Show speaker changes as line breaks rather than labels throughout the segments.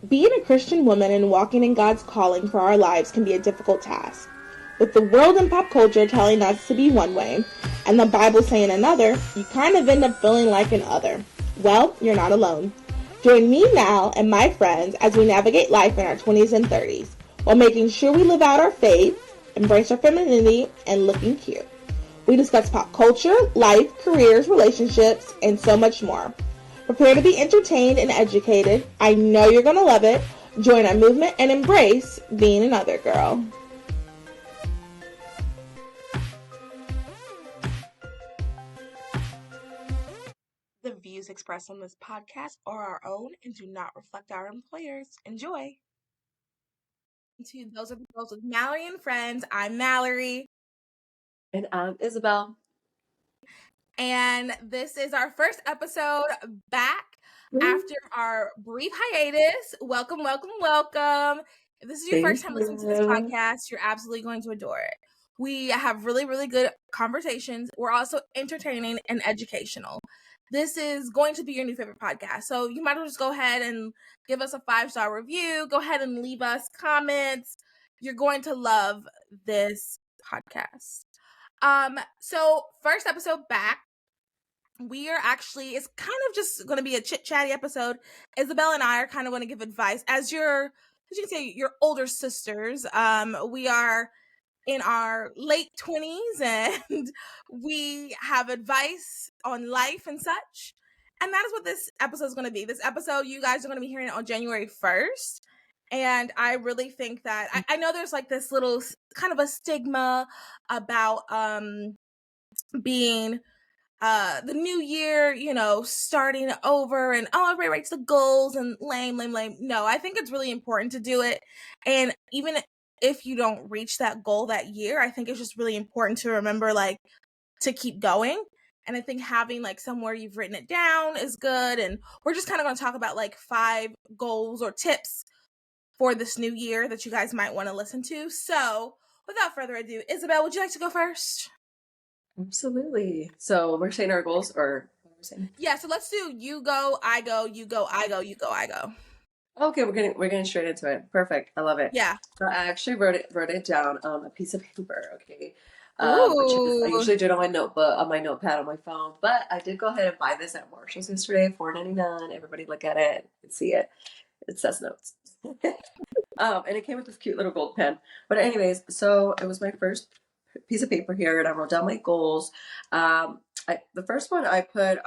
Being a Christian woman and walking in God's calling for our lives can be a difficult task. With the world and pop culture telling us to be one way, and the Bible saying another, you kind of end up feeling like an other. Well, you're not alone. Join me now and my friends as we navigate life in our 20s and 30s, while making sure we live out our faith, embrace our femininity, and looking cute. We discuss pop culture, life, careers, relationships, and so much more. Prepare to be entertained and educated. I know you're going to love it. Join our movement and embrace being another girl. The views expressed on this podcast are our own and do not reflect our employers. Enjoy. To Those Are the Girls with Mallory and Friends. I'm Mallory.
And I'm Isabel.
And this is our first episode back after our brief hiatus. Welcome, welcome, welcome. If this is your first time listening to this podcast, you're absolutely going to adore it. We have really, really good conversations. We're also entertaining and educational. This is going to be your new favorite podcast. So you might as well just go ahead and give us a 5-star review. Go ahead and leave us comments. You're going to love this podcast. So first episode back, we are actually, it's kind of just going to be a chit-chatty episode. Isabel and I are kind of going to give advice as you can say, your older sisters. We are in our late 20s and we have advice on life and such. And that is what this episode is going to be. This episode, you guys are going to be hearing it on January 1st. And I really think that, I know there's like this little kind of a stigma about being the new year, starting over and everybody writes the goals and lame. No, I think it's really important to do it. And even if you don't reach that goal that year, I think it's just really important to remember, like, to keep going. And I think having like somewhere you've written it down is good. And we're just kind of going to talk about like 5 goals or tips for this new year that you guys might want to listen to. So without further ado, Isabel, would you like to go first?
Absolutely. So we're saying our goals, or what are we saying?
Yeah, so let's do you go, I go, you go, I go, you go, I go.
Okay, we're getting straight into it. Perfect. I love it.
Yeah.
So I actually wrote it down on a piece of paper. Okay. Which is, I
Ooh.
usually do it on my notebook, on my notepad, on my phone, but I did go ahead and buy this at Marshall's yesterday, $4.99. Everybody look at it and see it. It says notes. And it came with this cute little gold pen. But anyways, so it was my first piece of paper here, and I wrote down my goals. The first one I put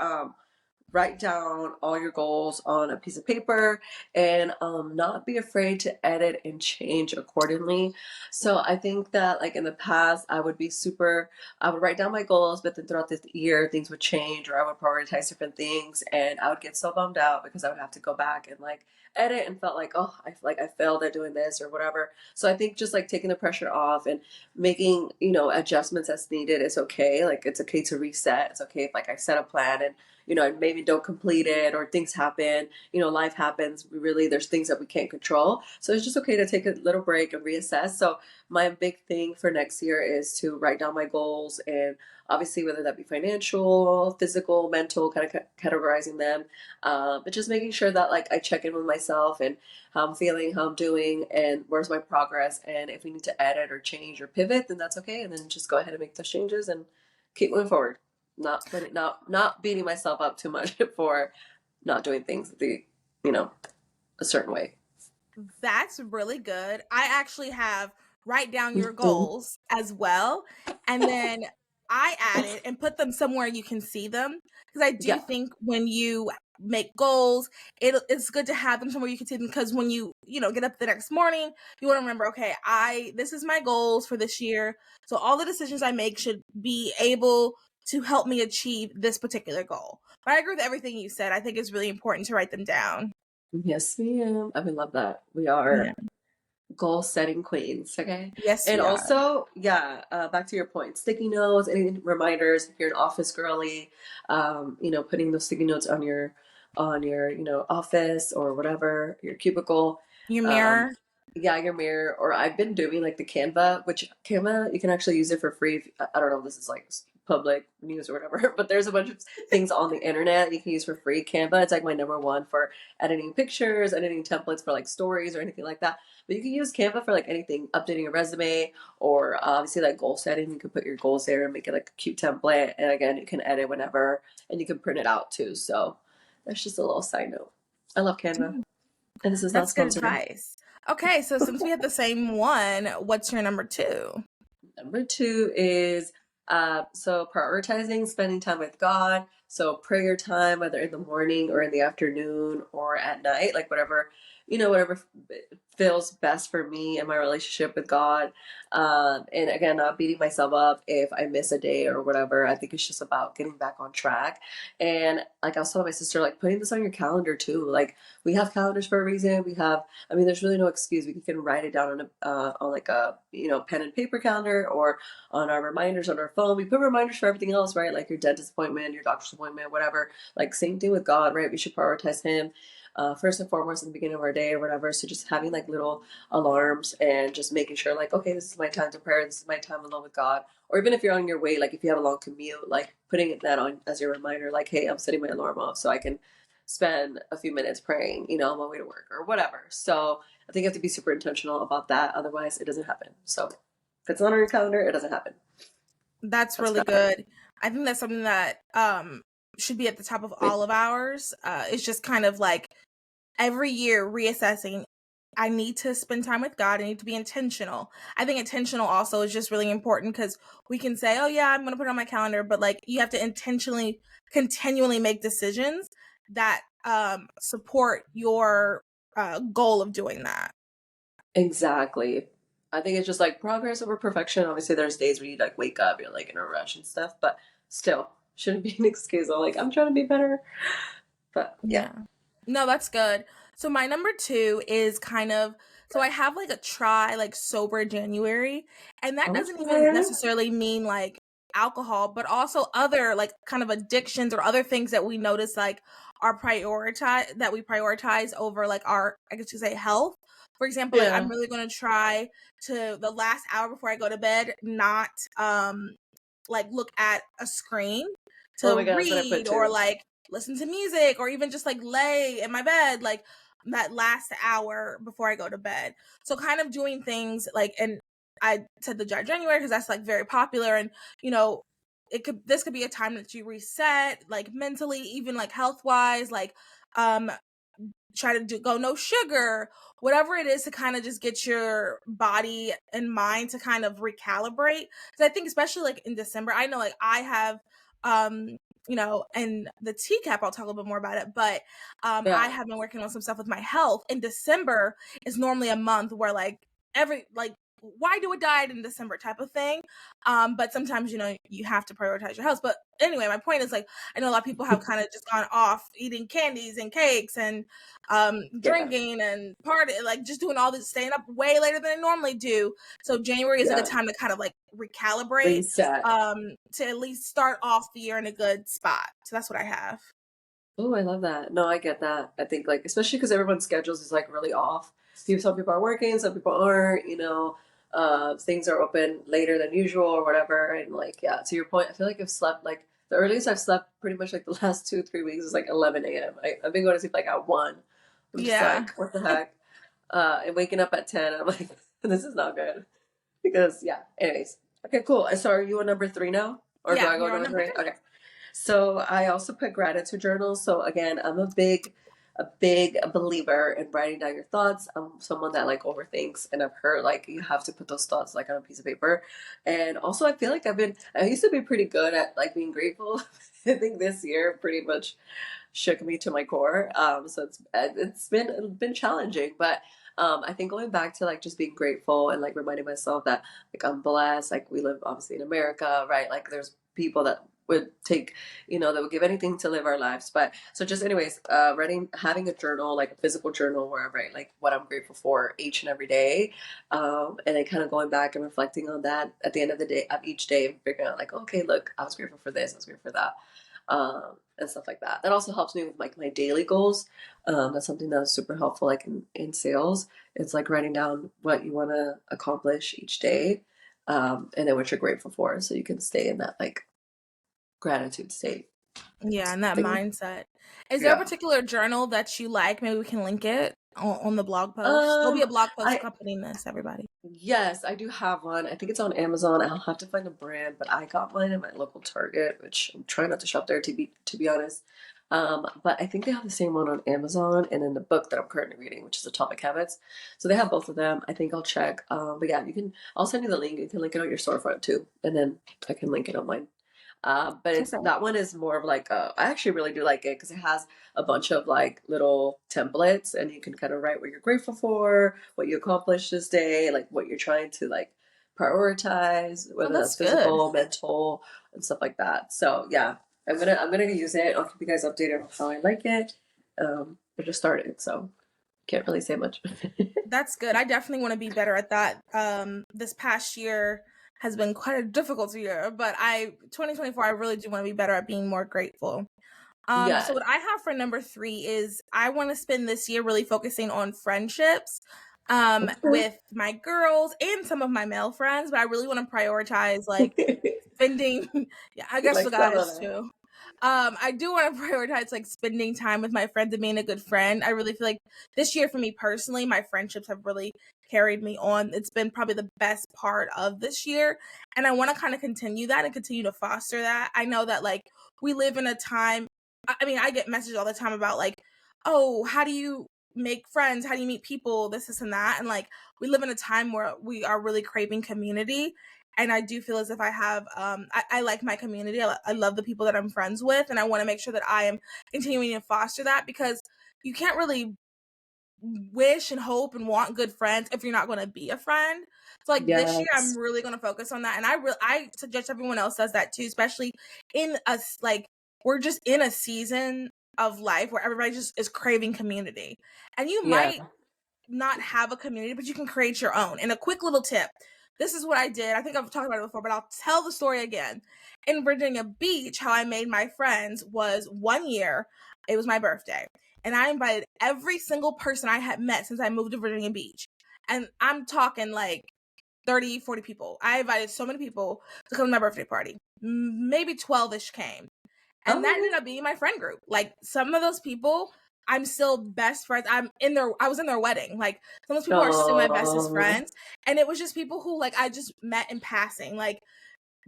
write down all your goals on a piece of paper, and not be afraid to edit and change accordingly. So I think that, like, in the past, I would write down my goals, but then throughout the year things would change, or I would prioritize different things, and I would get so bummed out because I would have to go back and like edit and felt like, oh, I failed at doing this or whatever. So I think just like taking the pressure off and making, adjustments as needed is okay. Like, it's okay to reset. It's okay if, like, I set a plan and I maybe don't complete it, or things happen, life happens. There's things that we can't control. So it's just okay to take a little break and reassess. So my big thing for next year is to write down my goals, and obviously whether that be financial, physical, mental, kind of categorizing them. But just making sure that, like, I check in with myself and how I'm feeling, how I'm doing, and where's my progress. And if we need to edit or change or pivot, then that's okay. And then just go ahead and make those changes and keep moving forward, not beating myself up too much for not doing things a certain way.
That's really good. I actually have write down your goals as well. And then I added and put them somewhere you can see them. Because I do
Yeah.
think when you make goals, it's good to have them somewhere you can see them, because when you get up the next morning, you want to remember, okay, this is my goals for this year. So all the decisions I make should be able to help me achieve this particular goal. But I agree with everything you said. I think it's really important to write them down.
Yes, ma'am. I love that. We are goal setting queens. Okay.
Yes,
And
we are.
also, yeah, back to your point, sticky notes, any reminders, if you're an office girly, putting those sticky notes on your office or whatever, your cubicle.
Your
Um,
mirror.
yeah, your mirror. Or I've been doing like the Canva, which Canva, you can actually use it for free. I don't know if this is like public news or whatever, but there's a bunch of things on the internet you can use for free. Canva, it's like my number one for editing pictures, editing templates for like stories or anything like that. But you can use Canva for like anything, updating your resume or obviously like goal setting. You can put your goals there and make it like a cute template. And again, you can edit whenever and you can print it out too. So that's just a little side note. I love Canva. And this is not
That's good
sponsored.
advice. Okay, so since we had the same one, what's your number two?
Number two is so prioritizing spending time with God. So prayer time, whether in the morning or in the afternoon or at night, like whatever, whatever feels best for me and my relationship with God. And again, not beating myself up if I miss a day or whatever. I think it's just about getting back on track. And like I was telling my sister, like putting this on your calendar too. Like we have calendars for a reason. I mean, there's really no excuse. We can write it down on like a pen and paper calendar or on our reminders on our phone. We put reminders for everything else, right? Like your dentist appointment, your doctor's appointment, whatever. Like same thing with God, right? We should prioritize Him first and foremost in the beginning of our day or whatever. So just having like little alarms and just making sure, like, okay, this is my time to prayer. This is my time alone with God. Or even if you're on your way, like if you have a long commute, like putting that on as your reminder, like, hey, I'm setting my alarm off so I can spend a few minutes praying, on my way to work or whatever. So I think you have to be super intentional about that. Otherwise, it doesn't happen. So if it's not on your calendar, it doesn't happen.
That's
That's
really
kind of
good. I think that's something that should be at the top of all of ours. It's just kind of like every year reassessing. I need to spend time with God. I need to be intentional. I think intentional also is just really important because we can say, oh, yeah, I'm going to put it on my calendar. But like you have to intentionally, continually make decisions that support your goal of doing that.
exactly. I think it's just like progress over perfection. Obviously, there's days where you like wake up, you're like in a rush and stuff, but still shouldn't be an excuse. I'm like, I'm trying to be better. But yeah.
Yeah. No, that's good. So my number two is kind of so I have like a try like sober January, and that doesn't even
Okay.
necessarily mean like alcohol, but also other like kind of addictions or other things that we notice like we prioritize over like our I guess you say health. For example, like I'm
Yeah.
really gonna try to the last hour before I go to bed not like look at a screen
Oh
to
my God, that's what I put
read or
too.
like listen to music or even just like lay in my bed like that last hour before I go to bed. So kind of doing things like and I said the dry January because that's like very popular and you know this could be a time that you reset like mentally even like health wise like um try to go no sugar, whatever it is to kind of just get your body and mind to kind of recalibrate. Because I think especially like in December, I know like I have and the TCAP, I'll talk a little bit more about it, but I
Yeah.
have been working on some stuff with my health. And December is normally a month where like every like why do a diet in December type of thing. But sometimes, you have to prioritize your health. But anyway, my point is like I know a lot of people have kind of just gone off eating candies and cakes and
Yeah.
drinking and party, like just doing all this, staying up way later than I normally do. So January is a good
Yeah.
time to kind of like recalibrate,
Reset.
to at least start off the year in a good spot. So that's what I have.
Oh, I love that. No, I get that. I think like especially because everyone's schedules is like really off. Some people are working, some people aren't. Things are open later than usual or whatever. And like, yeah, to your point, I feel like I've slept like the earliest I've slept pretty much like the last 2 3 weeks is like 11 a.m. I've been going to sleep like at 1. I'm just
Yeah.
like, what the heck? And waking up at 10. I'm like, this is not good because yeah. Anyways, okay, cool. So are you on number 3 now, or do
Yeah.
I go
You're on
number
number
3?
three.
Okay. So I also put gratitude journals. So again, I'm a big believer in writing down your thoughts. I'm someone that like overthinks, and I've heard like you have to put those thoughts like on a piece of paper. And also, I feel like I used to be pretty good at like being grateful. I think this year pretty much shook me to my core. So it's been challenging, but I think going back to like just being grateful and like reminding myself that like I'm blessed. Like we live obviously in America, right? Like there's people that would take, that would give anything to live our lives. But so just anyways, writing, having a journal, like a physical journal where I write like what I'm grateful for each and every day, and then kind of going back and reflecting on that at the end of the day, of each day, and figuring out like, okay, look, I was grateful for this, I was grateful for that, and stuff like that. That also helps me with like my daily goals. That's something that's super helpful, like in sales. It's like writing down what you want to accomplish each day, and then what you're grateful for, so you can stay in that like gratitude state.
Yeah, and that
Thing.
mindset. Is there a
Yeah.
particular journal that you like? Maybe we can link it on the blog post. There'll be a blog post
I
accompanying this, everybody.
Yes, I do have one. I think it's on Amazon. I'll have to find the brand, but I got mine at my local Target, which I'm trying not to shop there to be honest. But I think they have the same one on Amazon and in the book that I'm currently reading, which is Atomic Habits. So they have both of them. I think I'll check. But yeah, I'll send you the link. You can link it on your storefront too, and then I can link it on mine. But
Okay.
that one is more of like I actually really do like it because it has a bunch of like little templates and you can kind of write what you're grateful for, what you accomplished this day, like what you're trying to like prioritize,
Oh,
whether
that's
that's
good.
physical, mental, and stuff like that. So yeah, I'm gonna use it. I'll keep you guys updated on how I like it. I just started, so can't really say much.
That's good. I definitely want to be better at that. This past year has been quite a difficult year, but 2024, I really do want to be better at being more grateful. So
Yeah.
what I have for number 3 is I want to spend this year really focusing on friendships,
Okay.
with my girls and some of my male friends, but I really want to prioritize like spending yeah, I guess the
Like some of
guys
it.
too. I do want to prioritize like spending time with my friends and being a good friend. I really feel like this year for me personally, my friendships have really carried me on. It's been probably the best part of this year, and I want to kind of continue that and continue to foster that. I know that like we live in a time I mean, I get messages all the time about like, "Oh, how do you make friends? How do you meet people? This and that." And like we live in a time where we are really craving community, and I do feel as if I have I like my community. I love the people that I'm friends with, and I want to make sure that I am continuing to foster that because you can't really wish and hope and want good friends if you're not going to be a friend. So like this year I'm
Yes.
really going to focus on that, and I suggest everyone else does that too, especially in us like we're just in a season of life where everybody just is craving community. And you
Yeah.
might not have a community, but you can create your own. And a quick little tip. This is what I did. I think I've talked about it before, but I'll tell the story again. In Virginia Beach, how I made my friends was one year, it was my birthday, and I invited every single person I had met since I moved to Virginia Beach. And I'm talking like 30, 40 people. I invited so many people to come to my birthday party. Maybe 12-ish came. And that
Okay.
ended up being my friend group. Like some of those people, I'm still best friends. I was in their wedding. Like some of those people are still my bestest
Oh,
friends. And it was just people who like I just met in passing. Like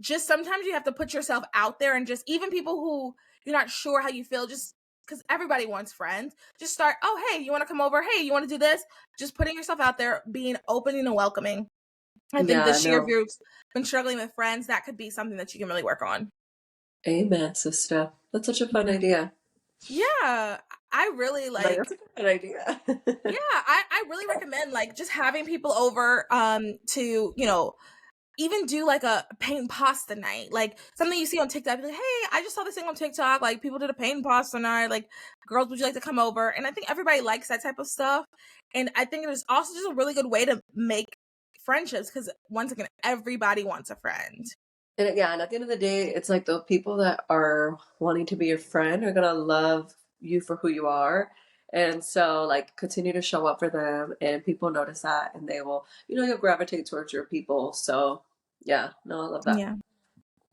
just sometimes you have to put yourself out there and just even people who you're not sure how you feel, just because everybody wants friends, just start, oh hey, you want to come over? Hey, you want to do this? Just putting yourself out there, being open and welcoming. I think
yeah,
this year if
no.
you've been struggling with friends, that could be something that you can really work on.
Amen, sister. That's such a fun idea.
Yeah, I really
Like,
like
that's a good idea.
yeah, I really recommend like just having people over to, even do like a paint and pasta night. Like something you see on TikTok, be like, "Hey, I just saw this thing on TikTok, like people did a paint and pasta night, like girls, would you like to come over?" And I think everybody likes that type of stuff. And I think it is also just a really good way to make friendships because once again, everybody wants a friend.
And yeah, and at the end of the day, it's like the people that are wanting to be your friend are gonna love you for who you are. And so like continue to show up for them and people notice that and they will, you'll gravitate towards your people. So yeah, no, I love that.
Yeah.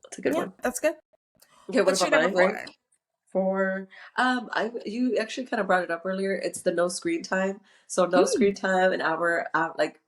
That's a good
Yeah,
one.
that's good.
Okay, what
What's your
about
number
mine, right?
4?
For I you actually kind of brought it up earlier. It's the no screen time. So no
Mm.
screen time an hour like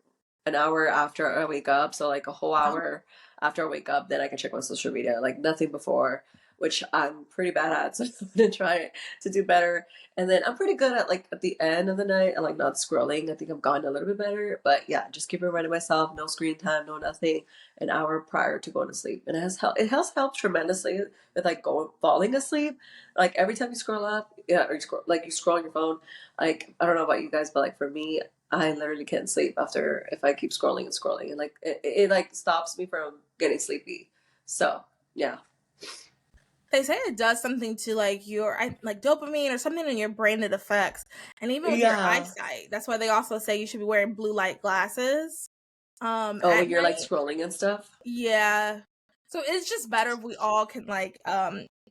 an hour after I wake up. So like a whole
Oh,
hour after I wake up, then I can check my social media. Like nothing before, which I'm pretty bad at. So I'm gonna try to do better. And then I'm pretty good at like at the end of the night, I like not scrolling. I think I've gotten a little bit better. But yeah, just keep reminding myself, no screen time, no nothing, an hour prior to going to sleep. And it has helped tremendously with like going falling asleep. Like every time you scroll up, yeah, or you scroll on your phone. Like I don't know about you guys, but like for me, I literally can't sleep after if I keep scrolling and scrolling, and like it like stops me from getting sleepy. So yeah,
they say it does something to like like dopamine or something in your brain that affects, and even with your
yeah.
eyesight. That's why they also say you should be wearing blue light glasses
Oh,
at
when you're like
night.
scrolling and stuff.
Yeah. So it's just better if we all can like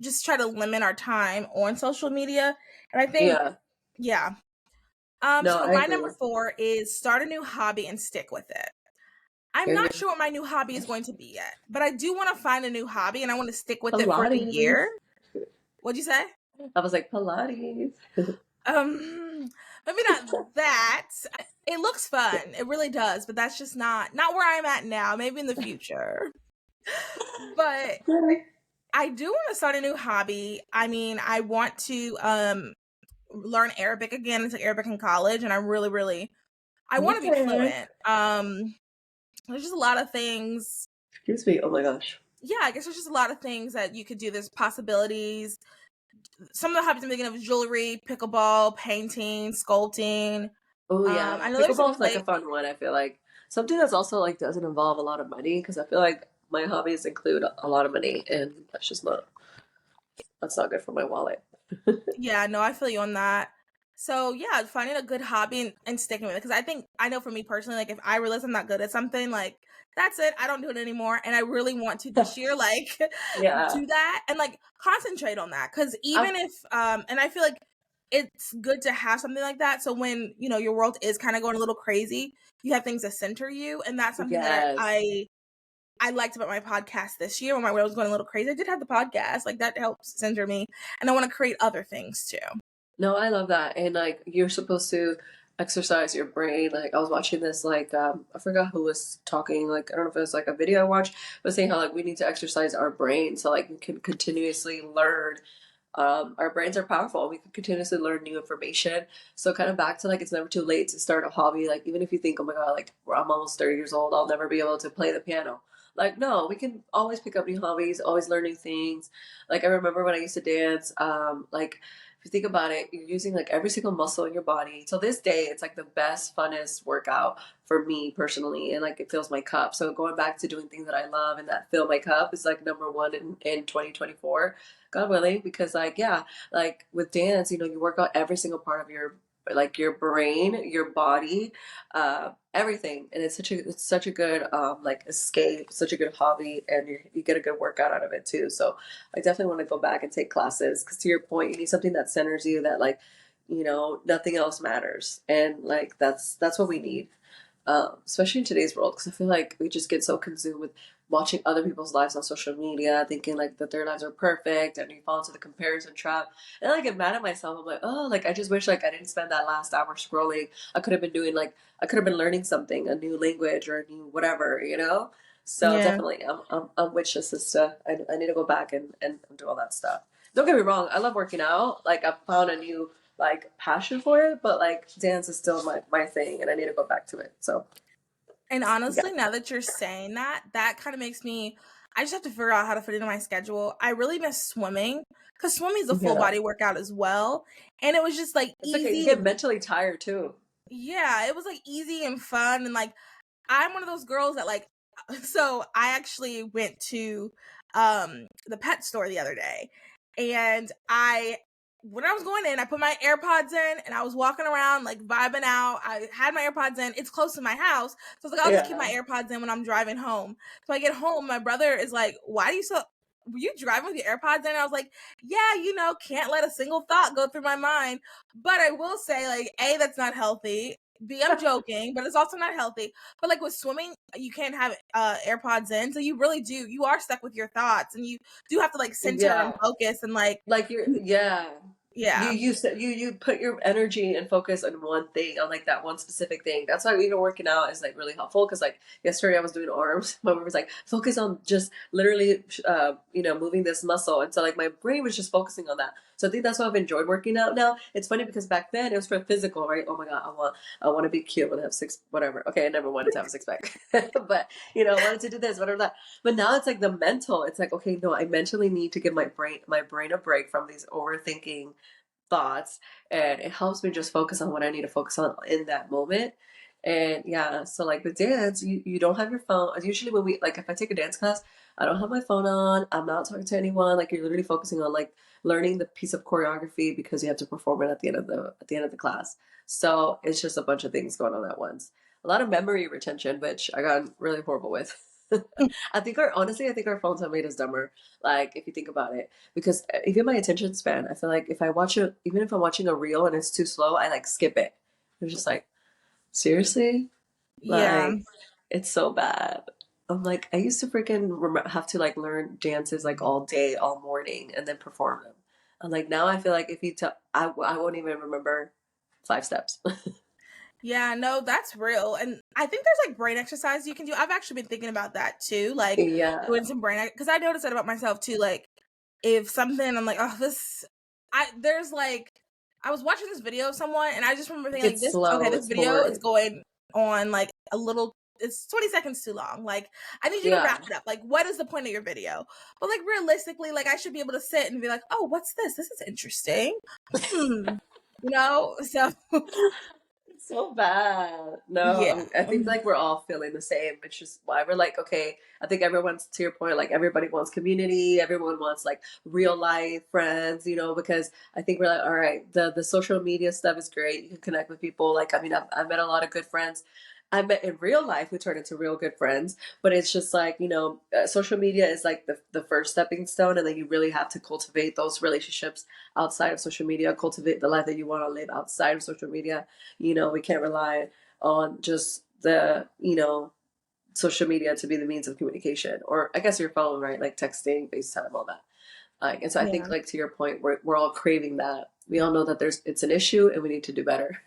just try to limit our time on social media. And I think
Yeah.
yeah.
No,
So
I
my
agree.
number 4 is start a new hobby and stick with it. I'm
You're
not sure what my new hobby is going to be yet, but I do want to find a new hobby and I want to stick with it for the
Pilates.
year. What'd you say?
I was like, Pilates.
Maybe not that. It looks fun. It really does, but that's just not where I'm at now. Maybe in the future. But
Okay.
I do want to start a new hobby. I mean, I want to learn Arabic again. I took Arabic in college and I want to be
Okay.
fluent. There's just a lot of things.
Excuse me. Oh my gosh.
Yeah, I guess there's just a lot of things that you could do. There's possibilities. Some of the hobbies I'm thinking of is jewelry, pickleball, painting, sculpting.
Oh yeah.
I know there's
Pickleball
some
is like a
play.
fun one, I feel like. Something that's also like doesn't involve a lot of money because I feel like my hobbies include a lot of money and that's not good for my wallet.
Yeah, no, I feel you on that. So yeah, finding a good hobby and sticking with it. Because I know for me personally, like if I realize I'm not good at something, like that's it. I don't do it anymore. And I really want to this year, like
Yeah.
do that and like concentrate on that. Because
I,
even if and I feel like it's good to have something like that. So when your world is kind of going a little crazy, you have things that center you, and that's something that
yes.
I liked about my podcast this year when my world was going a little crazy. I did have the podcast, like that helps center me, and I want to create other things too.
No, I love that. And like you're supposed to exercise your brain. Like I was watching this I forgot who was talking, like I don't know if it was like a video I watched, but saying how like we need to exercise our brain so like we can continuously learn. Our brains are powerful. We can continuously learn new information. So kind of back to like it's never too late to start a hobby. Like even if you think, oh my God, like I'm almost 30 years old, I'll never be able to play the piano. Like no, we can always pick up new hobbies, always learn new things. Like I remember when I used to dance, like if you think about it, you're using like every single muscle in your body. Till this day, it's like the best, funnest workout for me personally, and like it fills my cup. So going back to doing things that I love and that fill my cup is like number one in 2024. God willing, because like yeah, like with dance, you work out every single part of your brain, your body, everything, and it's such a good like escape, such a good hobby, and you get a good workout out of it too. So I definitely want to go back and take classes because to your point, you need something that centers you, that like nothing else matters, and like that's what we need, especially in today's world, because I feel like we just get so consumed with watching other people's lives on social media, thinking like that their lives are perfect, and you fall into the comparison trap. And I get mad at myself. I'm like, oh, like I just wish like I didn't spend that last hour scrolling. I could have been learning something, a new language or a new whatever. So
Yeah.
definitely, I'm with your sister. I need to go back and do all that stuff. Don't get me wrong, I love working out. Like I found a new like passion for it, but like dance is still my thing and I need to go back to it. So
And
yeah.
honestly, now that you're saying that, that kind of makes me. I just have to figure out how to fit it into my schedule. I really miss swimming because swimming is a full
Yeah.
body workout as well, and it was just like
It's okay. You
easy.
get mentally tired too.
Yeah, it was like easy and fun, and like I'm one of those girls that like so I actually went to the pet store the other day, and I when I was going in, I put my AirPods in and I was walking around like vibing out. I had my AirPods in. It's close to my house. So I was like, I'll just keep
Yeah.
my AirPods in when I'm driving home. So I get home, my brother is like, why do you so were you driving with your AirPods in? And I was like, yeah, can't let a single thought go through my mind. But I will say, like, A, that's not healthy. B, I'm joking, but it's also not healthy. But like with swimming, you can't have AirPods in, so you are stuck with your thoughts, and you do have to like center and
Yeah.
focus and like,
Like yeah. You
yeah,
you said you put your energy and focus on one thing, on like that one specific thing. That's why even working out is like really helpful because like yesterday I was doing arms. My mom was like, focus on just literally moving this muscle, and so like my brain was just focusing on that. So I think that's why I've enjoyed working out now. It's funny because back then it was for physical, right? Oh my God, I want to be cute, I want to have six whatever. Okay, I never wanted to have a six pack, but I wanted to do this, whatever that. But now it's like the mental. It's like, okay, no, I mentally need to give my brain a break from these overthinking thoughts, and it helps me just focus on what I need to focus on in that moment. And yeah, so like with dance, you don't have your phone. Usually when we like if I take a dance class, I don't have my phone on. I'm not talking to anyone. Like you're literally focusing on like learning the piece of choreography because you have to perform it at the end of the class. So it's just a bunch of things going on at once. A lot of memory retention, which I got really horrible with. I think our phones have made us dumber. Like if you think about it, because even my attention span, I feel like if I watch it, even if I'm watching a reel and it's too slow, I like skip it. I'm just like, seriously,
yeah.
like. It's so bad. I'm like, I used to freaking have to like learn dances like all day, all morning, and then perform them. I'm like, now I feel like if you tell, I won't even remember 5 steps.
Yeah, no, that's real. And I think there's like brain exercise you can do. I've actually been thinking about that too, like
Yeah,
doing some brain because I noticed that about myself too. Like if something I'm like, oh, this there's like I was watching this video of someone and I just remember thinking like
it's
this okay,
slow.
this
It's
video is
boring.
going on like a little it's 20 seconds too long. Like I need you to
Yeah,
wrap it up. Like what is the point of your video? But like realistically, like I should be able to sit and be like, "Oh, what's this? This is interesting." Hmm. So
it's so bad. No,
yeah.
I think like we're all feeling the same. It's just why we're like, okay, I think everyone's to your point, like everybody wants community, everyone wants like real life friends, because I think we're like, all right, the social media stuff is great. You can connect with people. Like, I mean, I've met a lot of good friends. I met in real life who turned into real good friends, but it's just like, social media is like the first stepping stone, and then you really have to cultivate those relationships outside of social media, cultivate the life that you want to live outside of social media. We can't rely on just the social media to be the means of communication, or I guess your phone, right? Like texting, FaceTime, all that. And so I think,
Yeah.
like, to your point, we're all craving that. We all know that it's an issue and we need to do better.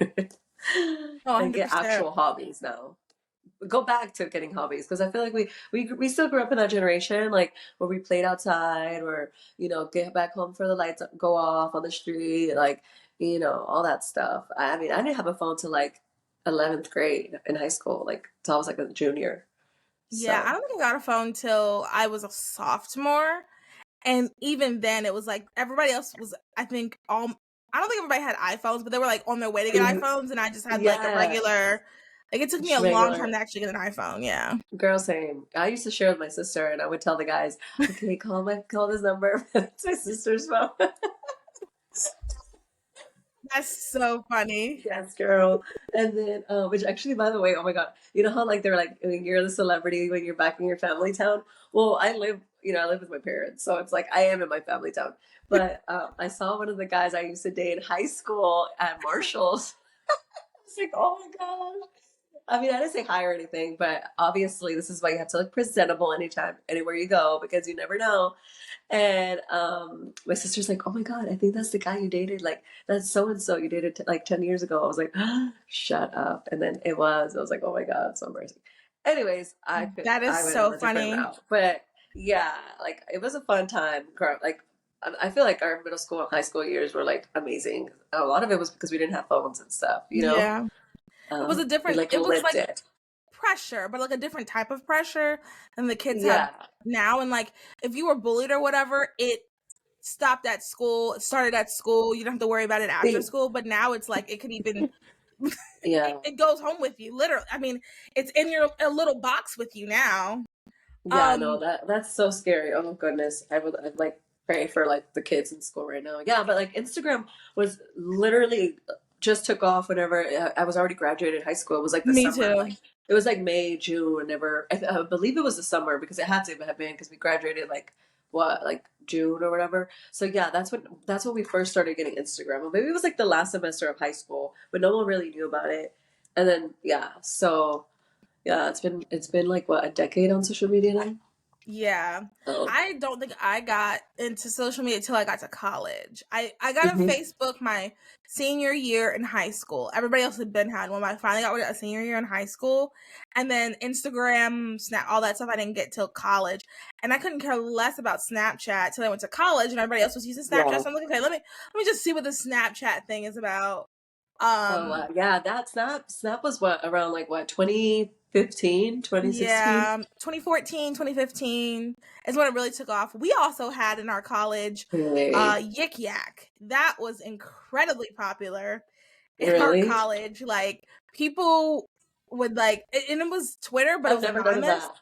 Oh,
And get
100%.
actual hobbies now. Go back to getting hobbies, because I feel like we still grew up in that generation, like where we played outside, or get back home for the lights go off on the street, like all that stuff. I mean, I didn't have a phone till like 11th grade in high school, like till I was like a junior.
Yeah, I
So
don't think I got a phone till I was a sophomore. And even then it was like everybody else was I think all I don't think everybody had iPhones, but they were like on their way to get
mhm,
iPhones and I just had like a
yeah,
regular like it took me
just
a long time
regular
to actually get an iPhone, yeah.
girl. Same. I used to share with my sister, and I would tell the guys, okay, call this number. It's my sister's phone.
That's so funny.
Yes, girl. And then, which actually, by the way, oh my God, you know how like they're like, when you're the celebrity when you're back in your family town? Well, I live with my parents, so it's like I am in my family town. But I saw one of the guys I used to date in high school at Marshall's. It's like, oh my gosh. I mean, I didn't say hi or anything, but obviously, this is why you have to look presentable anytime, anywhere you go, because you never know. And my sister's like, "Oh my God, I think that's the guy you dated. Like, that's so and so you dated like 10 years ago." I was like, "Shut up!" And then it was. I was like, "Oh my God, so embarrassing." Anyways,
That is
I went on
so
a different
funny.
route, but yeah, like it was a fun time. Like, I feel like our middle school and high school years were like amazing. A lot of it was because we didn't have phones and stuff.
Yeah.
We like
It was
lived
like
it.
pressure, but like a different type of pressure than the kids have
Yeah,
now. And like if you were bullied or whatever, it stopped at school, it started at school. You don't have to worry about it after school. But now it's like it could even
yeah.
it goes home with you, literally. I mean, it's in your a little box with you now.
Yeah, no,
Um,
that's so scary. Oh goodness. I'd like pray for like the kids in school right now. Yeah, but like Instagram was literally just took off whenever I was already graduated high school. It was like the
Me
summer,
too.
like it was like May, June, whenever I believe it was the summer, because it had to have been because we graduated like what, like June or whatever. So yeah, that's when we first started getting Instagram. Or maybe it was like the last semester of high school, but no one really knew about it. And then yeah, so yeah, it's been like what, a decade on social media now?
Yeah.
Oh.
I don't think I got into social media until I got to college. I got a
Hmm.
Facebook my senior year in high school. Everybody else had been had one. I finally got one a senior year in high school. And then Instagram, Snap, all that stuff I didn't get till college. And I couldn't care less about Snapchat till I went to college and everybody else was using Snapchat.
Yeah.
So I'm like, okay, let me just see what the Snapchat thing is about.
Oh
Um
wow. Yeah, that Snap was what, around like what, 2015, 2016?
Yeah, 2014, 2015 is when it really took off. We also had in our college
Really?
Yik Yak. That was incredibly popular in our
Really?
college. Like people would like and it was Twitter, but it
I've
was
never heard of
anonymous.
that.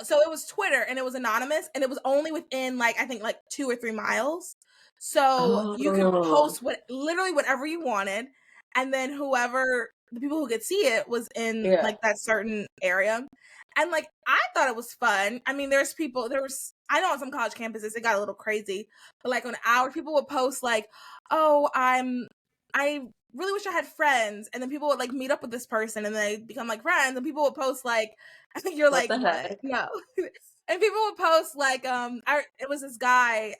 So it was Twitter and it was anonymous and it was only within like I think like 2 or 3 miles. So you could
Oh,
post literally whatever you wanted, and then whoever the people who could see it was in
yeah.
like that certain area. And like I thought it was fun. I mean, there was I know on some college campuses it got a little crazy, but like on ours people would post like, "Oh, I really wish I had friends. And then people would like meet up with this person and they become like friends. And people would post like, I think you're
What
like,
the
what?
heck?
No. And people would post like, it was this guy,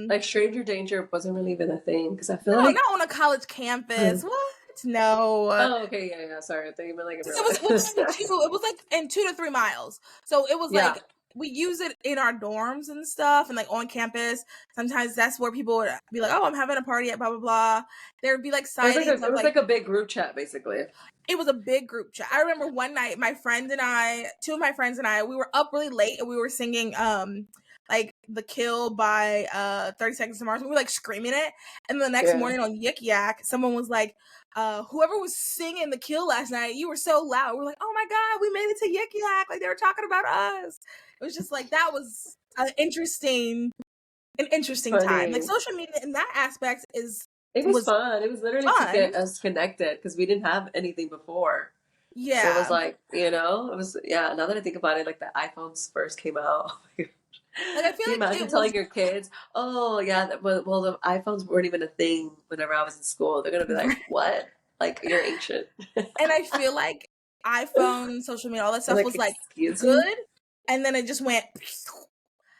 Like stranger danger wasn't really even a thing because I feel
no,
like.
not on a college campus. What? No.
Oh, okay, yeah, yeah. Sorry, I thought you meant like in real
It was
life.
only it was like in 2 to 3 miles. So it was
Yeah,
like we use it in our dorms and stuff and like on campus. Sometimes that's where people would be like, oh, I'm having a party at blah blah blah. There'd be like sightings
it
of
was
like
like a big group chat basically.
it was a big group chat. I remember one night my friend and I, two of my friends and I, we were up really late and we were singing like The Kill by 30 Seconds to Mars. We were like screaming it. And the next
Yeah.
morning on Yik Yak, someone was like, whoever was singing The Kill last night, you were so loud. We're like, oh my God, we made it to Yik Yak. Like they were talking about us. It was just like that was an interesting
It's
time. Like
funny.
social media in that aspect
It was
was
fun. It was literally to
fun.
get us connected because we didn't have anything before. So it was
Yeah.
like, you know, it was, yeah, now that I think about it, like the iPhones first came out. Can
Like I feel
you
like
imagine
it was
telling your kids, oh, yeah, well, the iPhones weren't even a thing whenever I was in school. They're going to be like, what? Like, you're ancient.
and I feel like iPhone, social media, all that
I'm
stuff
like,
was like
excuse me?
good, and then it just went.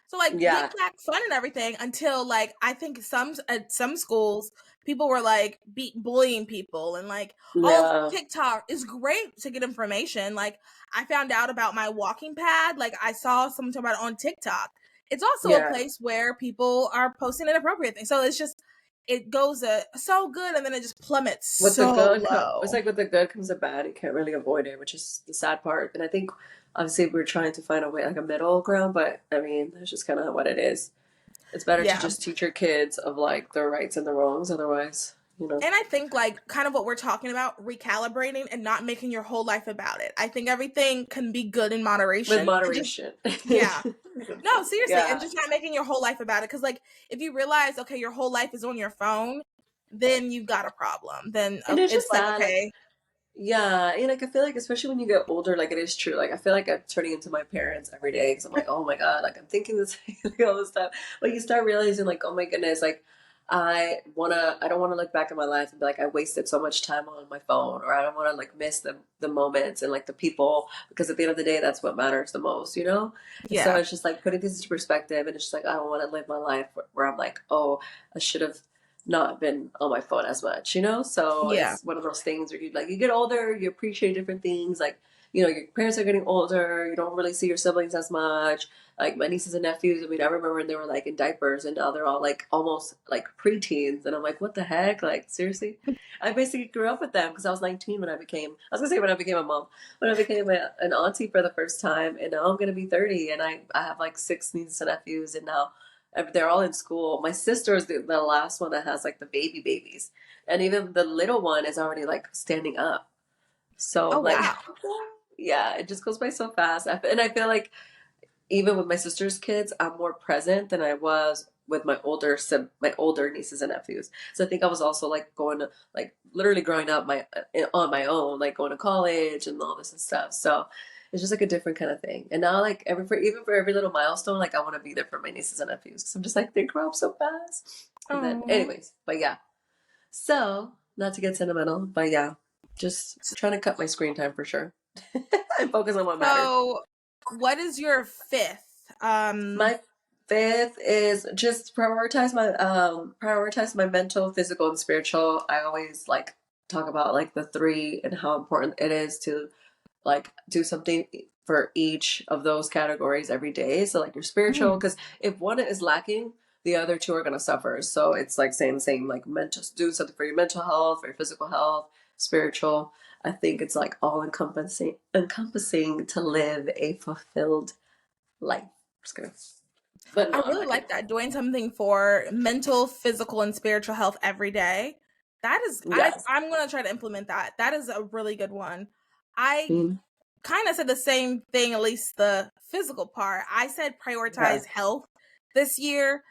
So like Yik
Yeah,
Yak fun and everything until like I think some at some schools people were like bullying people and like all of
yeah,
TikTok is great to get information. Like I found out about my walking pad. Like I saw someone talk about it on TikTok. It's also a
yeah.
place where people are posting inappropriate things. So it's just it goes so good and then it just plummets
With the
so
good, it's
low.
like with the good comes the bad. You can't really avoid it, which is the sad part. And I think obviously we're trying to find a way, like a middle ground, but I mean, that's just kind of what it is. It's better to
Yeah.
just teach your kids of like the rights and the wrongs, otherwise, you know,
And I think like kind of what we're talking about, recalibrating and not making your whole life about it. I think everything can be good in
with
moderation and just
moderation.
yeah. No, seriously, and
Yeah.
just not making your whole life about it cuz like if you realize okay, your whole life is on your phone, then you've got a problem. Then
And it's
it's
just
like
sad, like,
okay,
yeah, and like I feel like especially when you get older, like it is true. Like I feel like I'm turning into my parents every day because I'm like, oh my God, like I'm thinking this, like all this stuff. But you start realizing, like, oh my goodness, like I don't wanna look back at my life and be like, I wasted so much time on my phone, or I don't wanna like miss the moments and like the people because at the end of the day, that's what matters the most, you know? And so
yeah.
it's just like putting things into perspective, and it's just like I don't want to live my life where I'm like, oh, I should have not been on my phone as much, you know? So
Yeah.
it's one of those things where you get older, you appreciate different things. Like, you know, your parents are getting older, you don't really see your siblings as much. Like my nieces and nephews, I mean, I remember when they were like in diapers and now they're all like almost like preteens. And I'm like, what the heck? Like, seriously? I basically grew up with them because I was 19 when I was gonna say when I became a mom, when I became an auntie for the first time. And now I'm gonna be 30 and I have like six nieces and nephews and now they're all in school. My sister is the last one that has like the babies, and even the little one is already like standing up. So
Oh
I'm like,
wow.
yeah, it just goes by so fast. And I feel like even with my sister's kids, I'm more present than I was with my older nieces and nephews. So I think I was also like going to like literally growing up on my own, like going to college and all this and stuff. So it's just like a different kind of thing. And now like even for every little milestone, like I want to be there for my nieces and nephews because I'm just like they grow up so fast. And then
Oh.
anyways, but yeah. So not to get sentimental, but yeah, just trying to cut my screen time for sure and focus on what matters.
So what is your fifth?
My fifth is just prioritize my mental, physical, and spiritual. I always like talk about like the three and how important it is to like do something for each of those categories every day. So like your spiritual,
Mm,
because if one is lacking, the other two are gonna suffer. So it's like saying the same like mental do something for your mental health, for your physical health, spiritual. I think it's like all encompassing to live a fulfilled life. Just kidding. But
I
no, I'm
really
not kidding.
like that. Doing something for mental, physical, and spiritual health every day. That is,
Yes.
I'm gonna try to implement that. That is a really good one. I
Mm,
kind of said the same thing, at least the physical part. I said
yeah.
prioritize health this year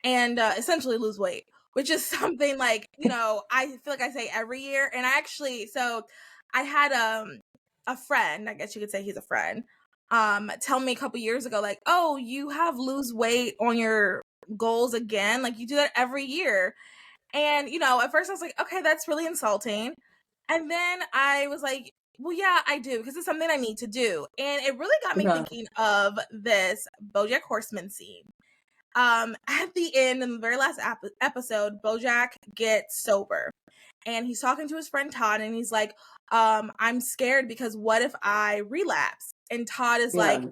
and essentially lose weight, which is something like, I feel like I say every year. And I actually, so I had a friend, I guess you could say he's a friend, tell me a couple years ago, like, oh, you have lose weight on your goals again. Like you do that every year. And, at first I was like, okay, that's really insulting. And then I was like, well, yeah, I do, because it's something I need to do. And it really got me
Yeah.
thinking of this BoJack Horseman scene. At the end, in the very last episode, BoJack gets sober, and he's talking to his friend Todd, and he's like, I'm scared because what if I relapse? And Todd is
Yeah.
like,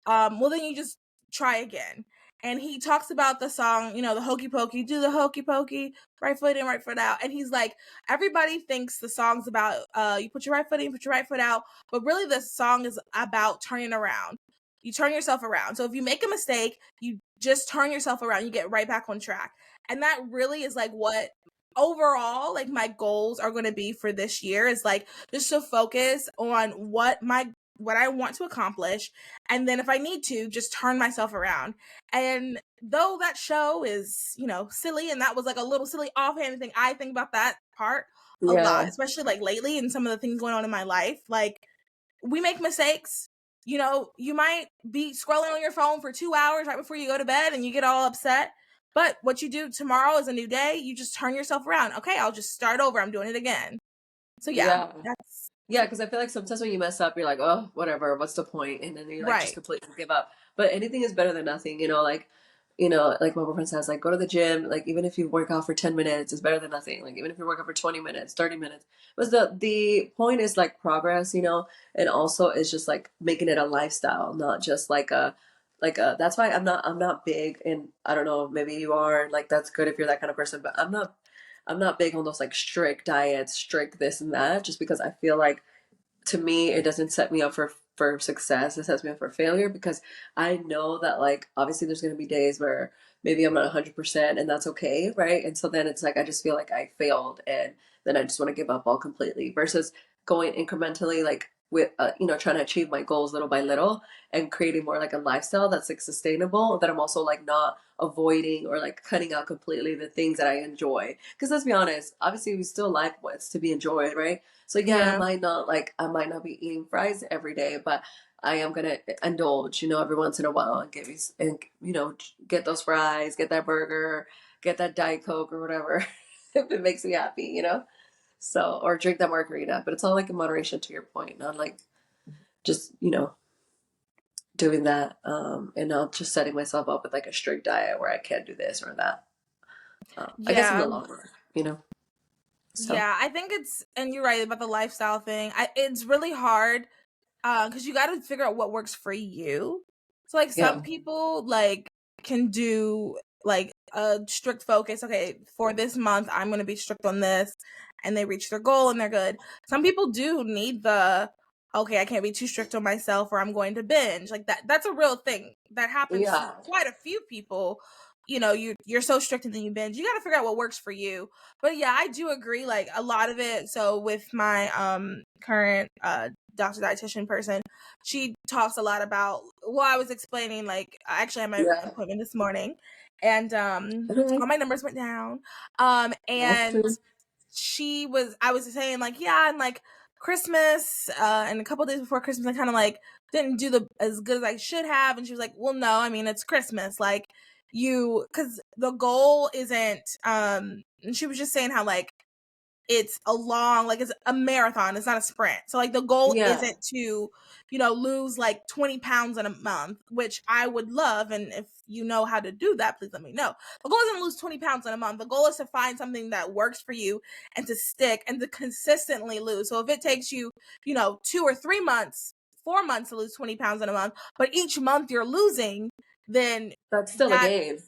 well, then you just try again. And he talks about the song, the hokey pokey, do the hokey pokey, right foot in, right foot out. And he's like, everybody thinks the song's about you put your right foot in, put your right foot out, but really the song is about turning around. You turn yourself around. So if you make a mistake, you just turn yourself around, you get right back on track. And that really is like what overall, like, my goals are going to be for this year, is like just to focus on what I want to accomplish, and then if I need to, just turn myself around. And though that show is, silly, and that was like a little silly offhand thing, I think about that part a lot,
Yeah.
especially like lately and some of the things going on in my life. Like, we make mistakes. You might be scrolling on your phone for 2 hours right before you go to bed and you get all upset. But what you do tomorrow is a new day. You just turn yourself around. Okay, I'll just start over. I'm doing it again. So yeah,
Yeah.
that's
Yeah, because I feel like sometimes when you mess up, you're like, oh, whatever, what's the point? And then you like just
right.
completely give up. But anything is better than nothing, like my boyfriend says, like go to the gym, like even if you work out for 10 minutes, it's better than nothing. Like even if you work out for 20 minutes, 30 minutes. But the point is like progress, and also it's just like making it a lifestyle, not just like a that's why I'm not big, and I don't know, maybe you are, like that's good if you're that kind of person, but I'm not big on those like strict diets, strict this and that, just because I feel like to me it doesn't set me up for success. It sets me up for failure because I know that like obviously there's going to be days where maybe I'm not 100% and that's okay, right? And so then it's like I just feel like I failed and then I just want to give up all completely versus going incrementally like with trying to achieve my goals little by little and creating more like a lifestyle that's like sustainable, that I'm also like not avoiding or like cutting out completely the things that I enjoy, because let's be honest, obviously we still like what's to be enjoyed, right? So yeah,
Yeah.
I might not be eating fries every day, but I am gonna indulge, every once in a while and get those fries, get that burger, get that Diet Coke or whatever, if it makes me happy, So, or drink that margarita, but it's all like in moderation, to your point, not like just doing that, and not just setting myself up with like a strict diet where I can't do this or that. I guess in
Yeah.
the long run. So
Yeah, I think and you're right about the lifestyle thing. It's really hard, because you got to figure out what works for you. So like some
yeah,
people like can do like a strict focus. Okay, for this month I'm going to be strict on this, and they reach their goal and they're good. Some people do need the, okay, I can't be too strict on myself or I'm going to binge. Like that's a real thing that happens to
yeah,
quite a few people. You're so strict and then you binge. You got to figure out what works for you. But yeah, I do agree, like a lot of it. So with my current doctor dietitian person, she talks a lot about, well, I was explaining, like I actually had my
yeah.
appointment this morning, and
Okay,
all my numbers went down,
that's
and
true.
I was saying, like, yeah, and like Christmas, and a couple days before Christmas I kind of like didn't do the as good as I should have, and she was like, well, no, I mean, it's Christmas, like, because the goal isn't, and she was just saying how like it's it's a marathon, it's not a sprint. So like the goal
Yeah.
isn't to, lose like 20 pounds in a month, which I would love. And if you know how to do that, please let me know. The goal isn't to lose 20 pounds in a month. The goal is to find something that works for you and to stick and to consistently lose. So if it takes you, 2 or 3 months, 4 months to lose 20 pounds in a month, but each month you're losing, then
That's still a
that
game.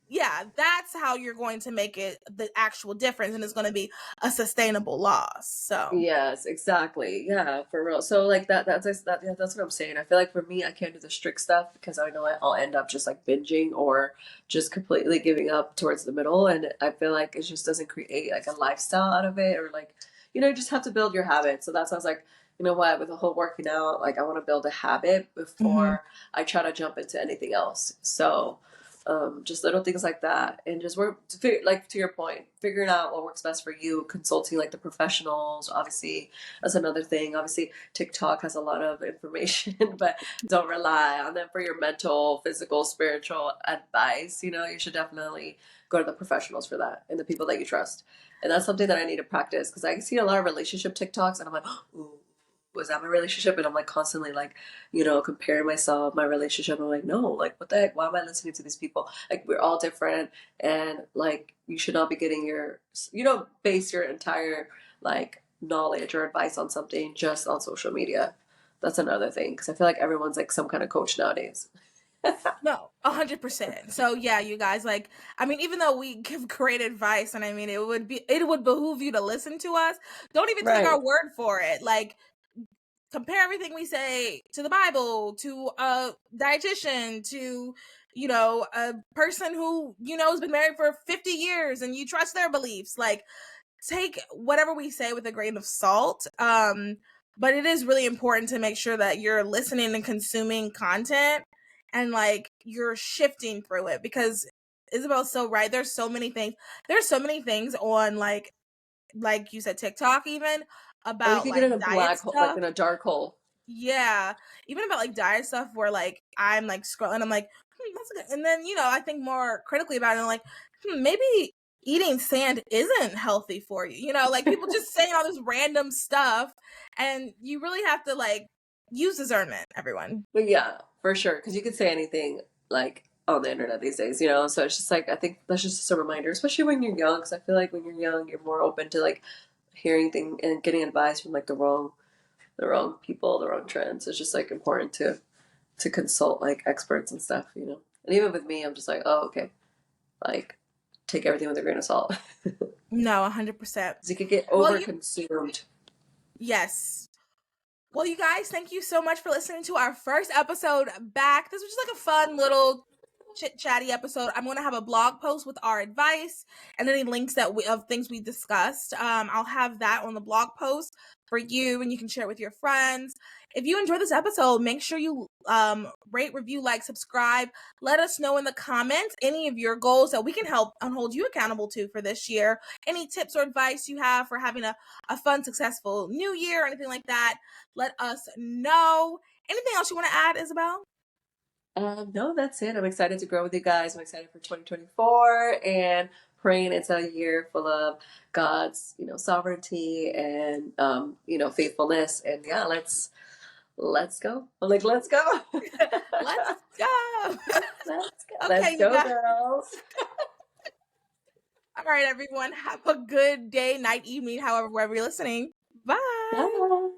yeah, that's how you're going to make it the actual difference, and it's going to be a sustainable loss. So,
Yes, exactly. Yeah, for real. So like yeah, that's what I'm saying. I feel like for me, I can't do the strict stuff because I know I'll end up just like binging or just completely giving up towards the middle, and I feel like it just doesn't create like a lifestyle out of it, or like you just have to build your habits. So that's why I was like, you know what, with the whole working out, like I want to build a habit
mhm.
before I try to jump into anything else. So Just little things like that, and just work like to your point, figuring out what works best for you, consulting like the professionals. Obviously, that's another thing. Obviously, TikTok has a lot of information, but don't rely on them for your mental, physical, spiritual advice. You should definitely go to the professionals for that and the people that you trust. And that's something that I need to practice because I see a lot of relationship TikToks, and I'm like, ooh, was that my relationship? And I'm like constantly like, comparing myself, my relationship. I'm like, no, like what the heck? Why am I listening to these people? Like we're all different, and like you should not be getting base your entire like knowledge or advice on something just on social media. That's another thing because I feel like everyone's like some kind of coach nowadays.
No, 100%. So yeah, you guys, like, I mean, even though we give great advice, and I mean, it would behoove you to listen to us. Don't even take
Right.
our word for it. Like, compare everything we say to the Bible, to a dietitian, to a person who has been married for 50 years, and you trust their beliefs. Like, take whatever we say with a grain of salt. But it is really important to make sure that you're listening and consuming content and like you're shifting through it, because Isabel's so right. There's so many things. There's so many things on like you said, TikTok, even
Or you
about
could get
like
in a
diet
black hole, like
stuff.
in a dark hole.
Yeah, even about like diet stuff where like I'm like scrolling, I'm like, that's good. And then I think more critically about it. And I'm like, maybe eating sand isn't healthy for you. Like people just saying all this random stuff, and you really have to like use discernment, everyone.
But yeah, for sure, because you can say anything like on the internet these days, So it's just like I think that's just a reminder, especially when you're young, because I feel like when you're young, you're more open to like hearing things and getting advice from like the wrong people, the wrong trends. It's just like important to consult like experts and stuff. And even with me, I'm just like, oh, okay, like take everything with a grain of salt,
No, 100%.
because you could get
Well,
over consumed.
yes. Well, you guys, thank you so much for listening to our first episode back. This was just like a fun little chit chatty episode. I'm going to have a blog post with our advice and any links of things we discussed. I'll have that on the blog post for you, and you can share it with your friends. If you enjoyed this episode, make sure you rate, review, like, subscribe. Let us know in the comments any of your goals that we can help and hold you accountable to for this year. Any tips or advice you have for having a fun, successful new year or anything like that, let us know. Anything else you want to add, Isabel?
No, that's it. I'm excited to grow with you guys. I'm excited for 2024 and praying it's a year full of God's, sovereignty and faithfulness. And yeah, let's go. I'm like, let's go.
Let's go.
Let's go. Let's
Okay, you
go,
guys.
girls.
All right, everyone. Have a good day, night, evening, however, wherever you're listening. Bye.
Bye.